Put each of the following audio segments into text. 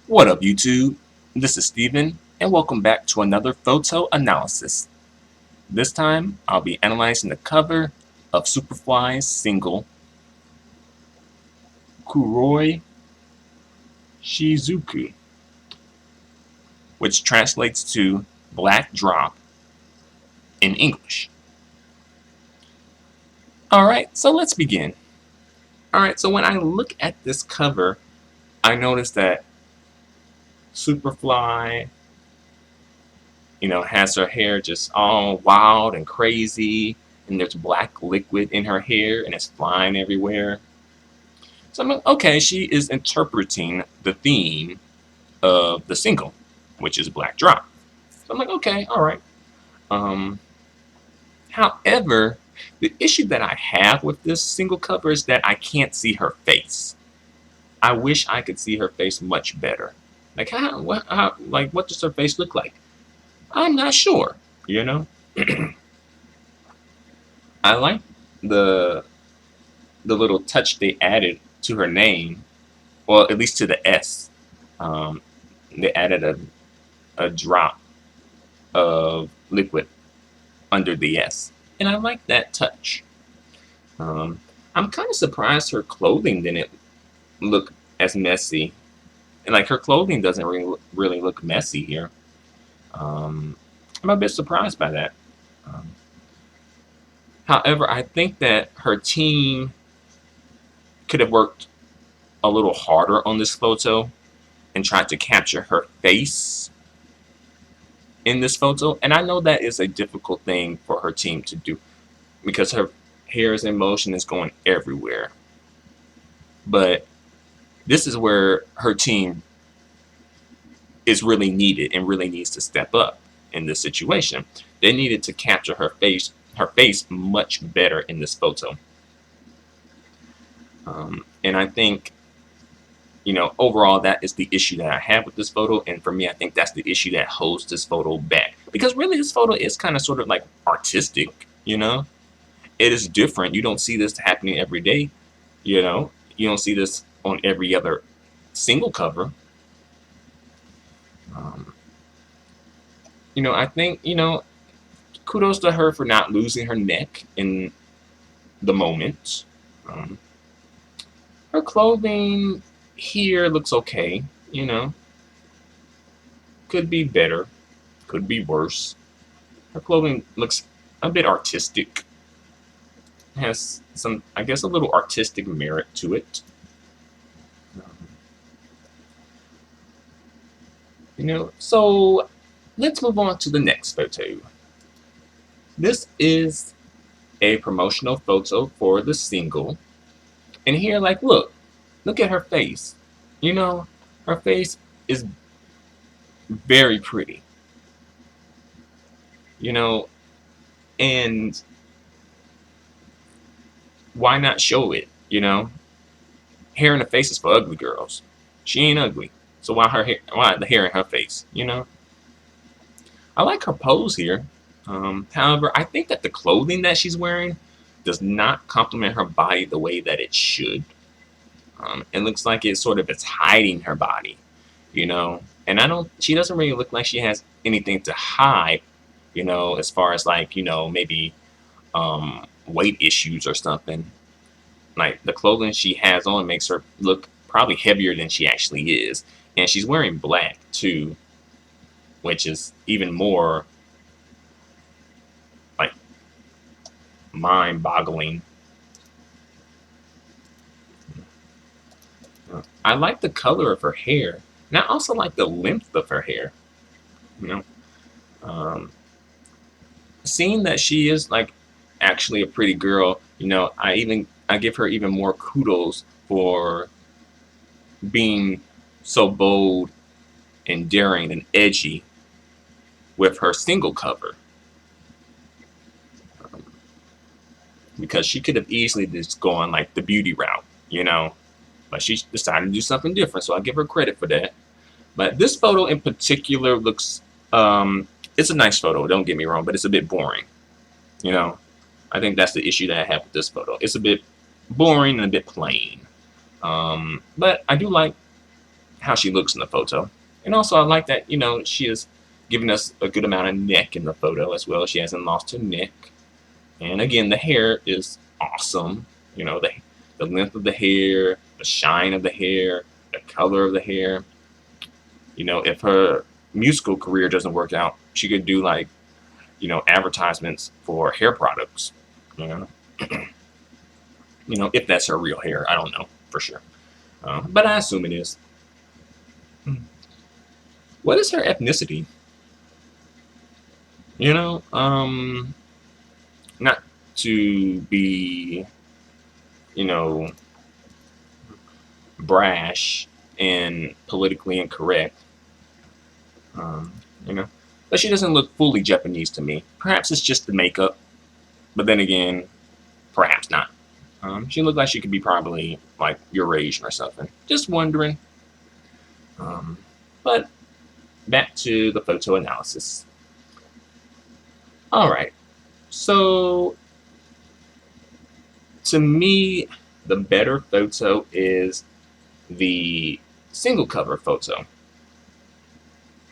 What up, YouTube? This is Steven, and welcome back to another photo analysis. This time, I'll be analyzing the cover of Superfly's single, Kuroi Shizuku, which translates to Black Drop in English. Alright, so let's begin. Alright, so when I look at this cover, I notice that Superfly has her hair just all wild and crazy, and there's black liquid in her hair, and it's flying everywhere. So I'm like, okay, she is interpreting the theme of the single, which is Black Drop. So I'm like, okay, all right. However, the issue that I have with this single cover is that I can't see her face. I wish I could see her face much better. Like, what does her face look like? I'm not sure, I like the little touch they added to her name, well, at least to the S. They added a drop of liquid under the S, and I like that touch. I'm kind of surprised her clothing didn't look as messy, and like her clothing doesn't really look messy here. I'm a bit surprised by that. However, I think that her team could have worked a little harder on this photo and tried to capture her face in this photo. And I know that is a difficult thing for her team to do because her hair is in motion, is going everywhere. But this is where her team is really needed and really needs to step up in this situation. They needed to capture her face much better in this photo. And I think, overall, that is the issue that I have with this photo. And for me, I think that's the issue that holds this photo back. Because really, this photo is kind of sort of like artistic, It is different. You don't see this happening every day, You don't see this on every other single cover. I think, kudos to her for not losing her neck in the moment. Her clothing here looks okay, Could be better, could be worse. Her clothing looks a bit artistic. Has some, I guess, a little artistic merit to it. So let's move on to the next photo. This is a promotional photo for the single. And here, like, look at her face. Her face is very pretty. And why not show it, Hair in the face is for ugly girls. She ain't ugly. So why the hair in her face, I like her pose here. However, I think that the clothing that she's wearing does not complement her body the way that it should. It looks like it's hiding her body, and she doesn't really look like she has anything to hide, as far as like, maybe weight issues or something. Like the clothing she has on makes her look probably heavier than she actually is. And she's wearing black too, which is even more like mind-boggling. I like the color of her hair, and I also like the length of her hair. Seeing that she is like actually a pretty girl, I give her even more kudos for being so bold and daring and edgy with her single cover. Because she could have easily just gone like the beauty route, but she decided to do something different, so I give her credit for that. But this photo in particular looks, it's a nice photo, don't get me wrong, but it's a bit boring. I think that's the issue that I have with this photo. It's a bit boring and a bit plain. But I do like how she looks in the photo. And also, I like that, she is giving us a good amount of neck in the photo as well. She hasn't lost her neck. And again, the hair is awesome. The length of the hair, the shine of the hair, the color of the hair. If her musical career doesn't work out, she could do like, advertisements for hair products. You know, if that's her real hair, I don't know for sure, but I assume it is. What is her ethnicity? Not to be, you know, brash and politically incorrect, um, you know, but she doesn't look fully Japanese to me. Perhaps it's just the makeup, but then again, perhaps not. She looked like she could be probably like Eurasian or something. Just wondering. But back to the photo analysis. All right. So to me, the better photo is the single cover photo.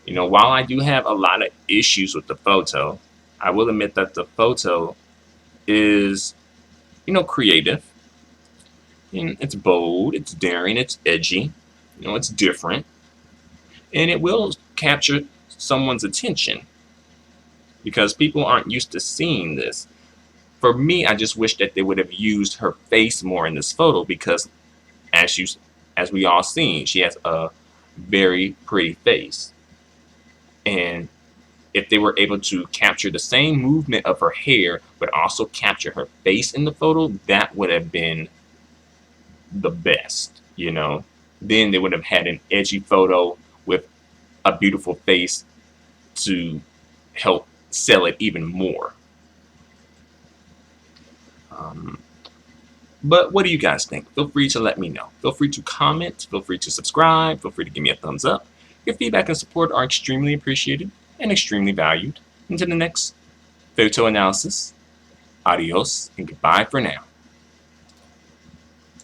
While I do have a lot of issues with the photo, I will admit that the photo is, creative. And it's bold, it's daring, it's edgy, it's different. And it will capture someone's attention because people aren't used to seeing this. For me, I just wish that they would have used her face more in this photo because as we all seen, she has a very pretty face. And if they were able to capture the same movement of her hair, but also capture her face in the photo, that would have been the best, Then they would have had an edgy photo with a beautiful face to help sell it even more. But what do you guys think? Feel free to let me know. Feel free to comment. Feel free to subscribe. Feel free to give me a thumbs up. Your feedback and support are extremely appreciated and extremely valued. Until the next photo analysis, adios and goodbye for now.